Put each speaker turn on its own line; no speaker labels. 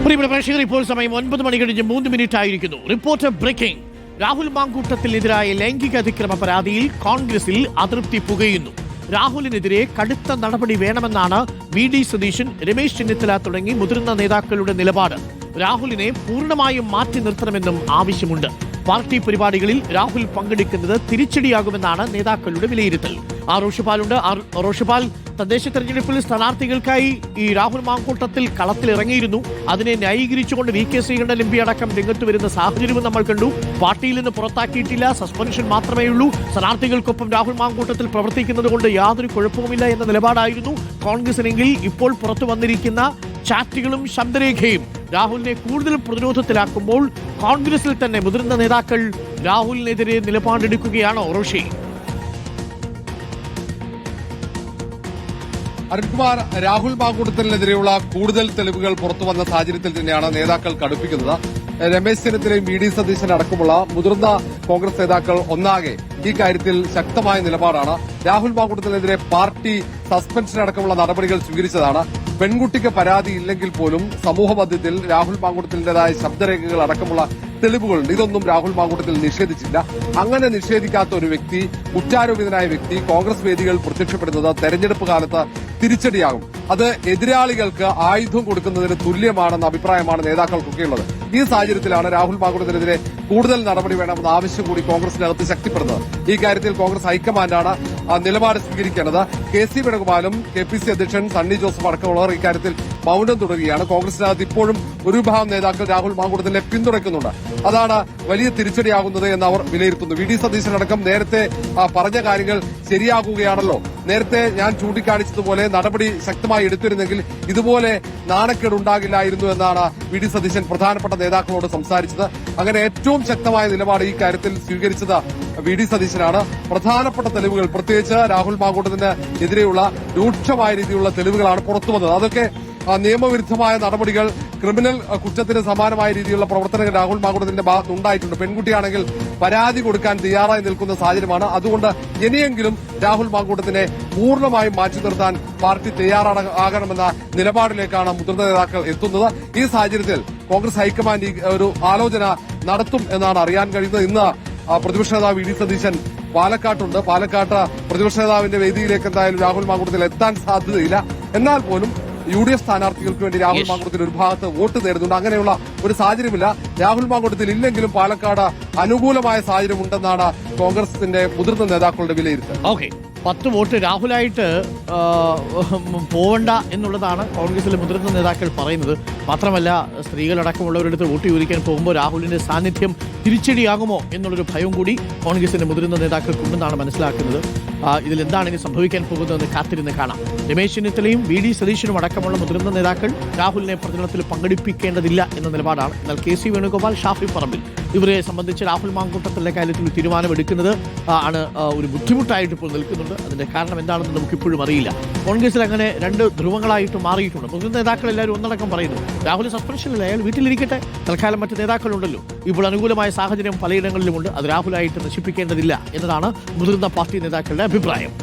പ്രിയപ്പെട്ട പ്രേക്ഷകർ, ഇപ്പോൾ സമയം 9 മണി കഴിഞ്ഞ് 3 മിനിറ്റ് ആയിരിക്കുന്നു. Reporter breaking. രാഹുൽ മാങ്കൂട്ടത്തിനെതിരായ ലൈംഗിക അതിക്രമ പരാതിയിൽ കോൺഗ്രസിൽ അതൃപ്തി പുകയുന്നു. രാഹുലിനെതിരെ കടുത്ത നടപടി വേണമെന്നാണ് വി.ഡി. സതീശൻ, രമേശ് ചെന്നിത്തല തുടങ്ങി മുതിർന്ന നേതാക്കളുടെ നിലപാട്. രാഹുലിനെ പൂർണ്ണമായും മാറ്റി നിർത്തണമെന്നും ആവശ്യമുണ്ട്. പാർട്ടി പരിപാടികളിൽ രാഹുൽ പങ്കെടുക്കുന്നത് തിരിച്ചടിയാകുമെന്നാണ് നേതാക്കളുടെ വിലയിരുത്തൽ. റോഷിപാലുണ്ട്. റോഷിപാൽ, തദ്ദേശ തെരഞ്ഞെടുപ്പിൽ സ്ഥാനാർത്ഥികൾക്കായി ഈ രാഹുൽ മാങ്കൂട്ടത്തിൽ കളത്തിലിറങ്ങിയിരുന്നു. അതിനെ ന്യായീകരിച്ചുകൊണ്ട് വി.കെ. ശ്രീകണ്ഠൻ എം.പി. അടക്കം രംഗത്ത് വരുന്ന സാഹചര്യവും നമ്മൾ കണ്ടു. പാർട്ടിയിൽ നിന്ന് പുറത്താക്കിയിട്ടില്ല, സസ്പെൻഷൻ മാത്രമേ ഉള്ളൂ. സ്ഥാനാർത്ഥികൾക്കൊപ്പം രാഹുൽ മാങ്കൂട്ടത്തിൽ പ്രവർത്തിക്കുന്നത് കൊണ്ട് യാതൊരു കുഴപ്പവുമില്ല എന്ന നിലപാടായിരുന്നു കോൺഗ്രസിനെങ്കിൽ ഇപ്പോൾ പുറത്തു വന്നിരിക്കുന്ന ചാറ്റുകളും ശബ്ദരേഖയും രാഹുലിനെ കൂടുതൽ പ്രതിരോധത്തിലാക്കുമ്പോൾ കോൺഗ്രസിൽ തന്നെ മുതിർന്ന നേതാക്കൾ രാഹുലിനെതിരെ നിലപാടെടുക്കുകയാണോ റോഷി?
അരുൺകുമാർ, രാഹുൽ മാങ്കൂട്ടത്തിനെതിരെയുള്ള കൂടുതൽ തെളിവുകൾ പുറത്തു വന്ന സാഹചര്യത്തിൽ തന്നെയാണ് നേതാക്കൾ കടുപ്പിക്കുന്നത്. രമേശ് ചെന്നിത്തലയും വി.ഡി. സതീശൻ അടക്കമുള്ള മുതിർന്ന കോൺഗ്രസ് നേതാക്കൾ ഒന്നാകെ ഈ കാര്യത്തിൽ ശക്തമായ നിലപാടാണ്. രാഹുൽ മാങ്കൂട്ടത്തിനെതിരെ പാർട്ടി സസ്പെൻഷൻ അടക്കമുള്ള നടപടികൾ സ്വീകരിച്ചതാണ്. പെൺകുട്ടിക്ക് പരാതി ഇല്ലെങ്കിൽ പോലും സമൂഹമധ്യത്തിൽ രാഹുൽ മാങ്കൂട്ടത്തിന്റേതായ ശബ്ദരേഖകൾ അടക്കമുള്ള തെളിവുകളുണ്ട്. ഇതൊന്നും രാഹുൽ മാങ്കൂട്ടത്തിൽ നിഷേധിച്ചില്ല. അങ്ങനെ നിഷേധിക്കാത്ത ഒരു വ്യക്തി, കുറ്റാരോപിതനായ വ്യക്തി കോൺഗ്രസ് വേദികൾ പ്രത്യക്ഷപ്പെടുന്നത് തെരഞ്ഞെടുപ്പ് കാലത്ത് തിരിച്ചടിയാകും. അത് എതിരാളികൾക്ക് ആയുധം കൊടുക്കുന്നതിന് തുല്യമാണെന്ന അഭിപ്രായമാണ് നേതാക്കൾക്കൊക്കെയുള്ളത്. ഈ സാഹചര്യത്തിലാണ് രാഹുൽ മാങ്കൂട്ടത്തിനെതിരെ കൂടുതൽ നടപടി വേണമെന്ന ആവശ്യം കൂടി കോൺഗ്രസിനകത്ത് ശക്തിപ്പെടുന്നത്. ഈ കാര്യത്തിൽ കോൺഗ്രസ് ഹൈക്കമാൻഡാണ് നിലപാട് സ്വീകരിക്കേണ്ടത്. കെ.സി. വേണുഗോപാലും കെ.പി.സി. അധ്യക്ഷൻ സണ്ണി ജോസഫ് അടക്കമുള്ളവർ ഇക്കാര്യത്തിൽ മൌനം തുടരുകയാണ്. കോൺഗ്രസിനകത്ത് ഇപ്പോഴും ഒരു വിഭാഗം നേതാക്കൾ രാഹുൽ മാങ്കൂട്ടത്തിനെ പിന്തുണയ്ക്കുന്നുണ്ട്. അതാണ് വലിയ തിരിച്ചടിയാകുന്നത് എന്ന് അവർ വിലയിരുത്തുന്നു. വി.ഡി. സതീശൻ അടക്കം നേരത്തെ പറഞ്ഞ കാര്യങ്ങൾ ശരിയാകുകയാണല്ലോ. നേരത്തെ ഞാൻ ചൂണ്ടിക്കാണിച്ചതുപോലെ നടപടി ശക്തമായി എടുത്തിരുന്നെങ്കിൽ ഇതുപോലെ നാണക്കേടുണ്ടാകില്ലായിരുന്നു എന്നാണ് വി.ഡി. സതീശൻ പ്രധാനപ്പെട്ട നേതാക്കളോട് സംസാരിച്ചത്. അങ്ങനെ ഏറ്റവും ശക്തമായ നിലപാട് ഈ കാര്യത്തിൽ സ്വീകരിച്ചത് വി.ഡി. സതീശനാണ്. പ്രധാനപ്പെട്ട തെളിവുകൾ, പ്രത്യേകിച്ച് രാഹുൽ മാങ്കൂട്ടത്തിന് എതിരെയുള്ള രൂക്ഷമായ രീതിയിലുള്ള തെളിവുകളാണ് പുറത്തുവന്നത്. അതൊക്കെ നിയമവിരുദ്ധമായ നടപടികൾ, ക്രിമിനൽ കുറ്റത്തിന് സമാനമായ രീതിയിലുള്ള പ്രവർത്തനങ്ങൾ രാഹുൽ മാങ്കൂട്ടത്തിന്റെ ഭാഗത്തുണ്ടായിട്ടുണ്ട്. പെൺകുട്ടിയാണെങ്കിൽ പരാതി കൊടുക്കാൻ തയ്യാറായി നിൽക്കുന്ന സാഹചര്യമാണ്. അതുകൊണ്ട് ഇനിയെങ്കിലും രാഹുൽ മാങ്കൂട്ടത്തിനെ പൂർണ്ണമായും മാറ്റി നിർത്താൻ പാർട്ടി തയ്യാറാകണമെന്ന നിലപാടിലേക്കാണ് മുതിർന്ന നേതാക്കൾ എത്തുന്നത്. ഈ സാഹചര്യത്തിൽ കോൺഗ്രസ് ഹൈക്കമാൻഡ് ഒരു ആലോചന നടത്തും എന്നാണ് അറിയാൻ കഴിയുന്നത്. ഇന്ന് പ്രതിപക്ഷ നേതാവ് വി.ഡി. സതീശൻ പാലക്കാട്ടുണ്ട്. പാലക്കാട്ട് പ്രതിപക്ഷ നേതാവിന്റെ വേദിയിലേക്ക് എന്തായാലും രാഹുൽ മാങ്കൂട്ടത്തിൽ എത്താൻ സാധ്യതയില്ല. എന്നാൽ പോലും യു.ഡി.എഫ് സ്ഥാനാർത്ഥികൾക്ക് വേണ്ടി രാഹുൽ മാങ്കൂട്ടത്തിൽ ഒരു ഭാഗത്ത് വോട്ട് നേടുന്നുണ്ട്. അങ്ങനെയുള്ള ഒരു സാഹചര്യമില്ല. രാഹുൽ മാങ്കൂട്ടത്തിൽ ഇല്ലെങ്കിലും പാലക്കാട് അനുകൂലമായ സാഹചര്യം ഉണ്ടെന്നാണ് കോൺഗ്രസിന്റെ മുതിർന്ന നേതാക്കളുടെ വിലയിരുത്തൽ.
10 വോട്ട് രാഹുലായിട്ട് പോവണ്ട എന്നുള്ളതാണ് കോൺഗ്രസിലെ മുതിർന്ന നേതാക്കൾ പറയുന്നത്. മാത്രമല്ല, സ്ത്രീകളടക്കമുള്ളവരെടുത്ത് വോട്ട് ചോദിക്കാൻ പോകുമ്പോൾ രാഹുലിന്റെ സാന്നിധ്യം തിരിച്ചടിയാകുമോ എന്നുള്ളൊരു ഭയം കൂടി കോൺഗ്രസിന്റെ മുതിർന്ന നേതാക്കൾക്കുണ്ടെന്നാണ് മനസ്സിലാക്കുന്നത്. ഇതിലെന്താണ് ഇനി സംഭവിക്കാൻ പോകുന്നതെന്ന് കാത്തിരുന്ന് കാണാം. രമേശ് ചെന്നിത്തലയും വി.ഡി. സതീശനും അടക്കമുള്ള മുതിർന്ന നേതാക്കൾ രാഹുലിനെ പ്രചരണത്തിൽ പങ്കെടുപ്പിക്കേണ്ടതില്ല എന്ന നിലപാടാണ്. എന്നാൽ കെ.സി. വേണുഗോപാൽ, ഷാഫി പറമ്പിൽ ഇവരെ സംബന്ധിച്ച് രാഹുൽ മാങ്കൂട്ടത്തിന്റെ കാര്യത്തിൽ ഒരു തീരുമാനമെടുക്കുന്നത് ആണ് ഒരു ബുദ്ധിമുട്ടായിട്ട് ഇപ്പോൾ നിൽക്കുന്നുണ്ട്. അതിന്റെ കാരണം എന്താണെന്ന് നമുക്കിപ്പോഴും അറിയില്ല. കോൺഗ്രസിൽ അങ്ങനെ 2 ധ്രുവങ്ങളായിട്ട് മാറിയിട്ടുണ്ട്. മുതിർന്ന നേതാക്കൾ എല്ലാവരും ഒന്നടക്കം പറയുന്നു രാഹുൽ സസ്പെൻഷനില്ല, അയാൾ വീട്ടിലിരിക്കട്ടെ, തൽക്കാലം മറ്റ് നേതാക്കളുണ്ടല്ലോ. ഇപ്പോൾ അനുകൂലമായ സാഹചര്യം പലയിടങ്ങളിലുമുണ്ട്. അത് രാഹുലായിട്ട് നശിപ്പിക്കേണ്ടതില്ല എന്നതാണ് മുതിർന്ന പാർട്ടി നേതാക്കളുടെ അഭിപ്രായം.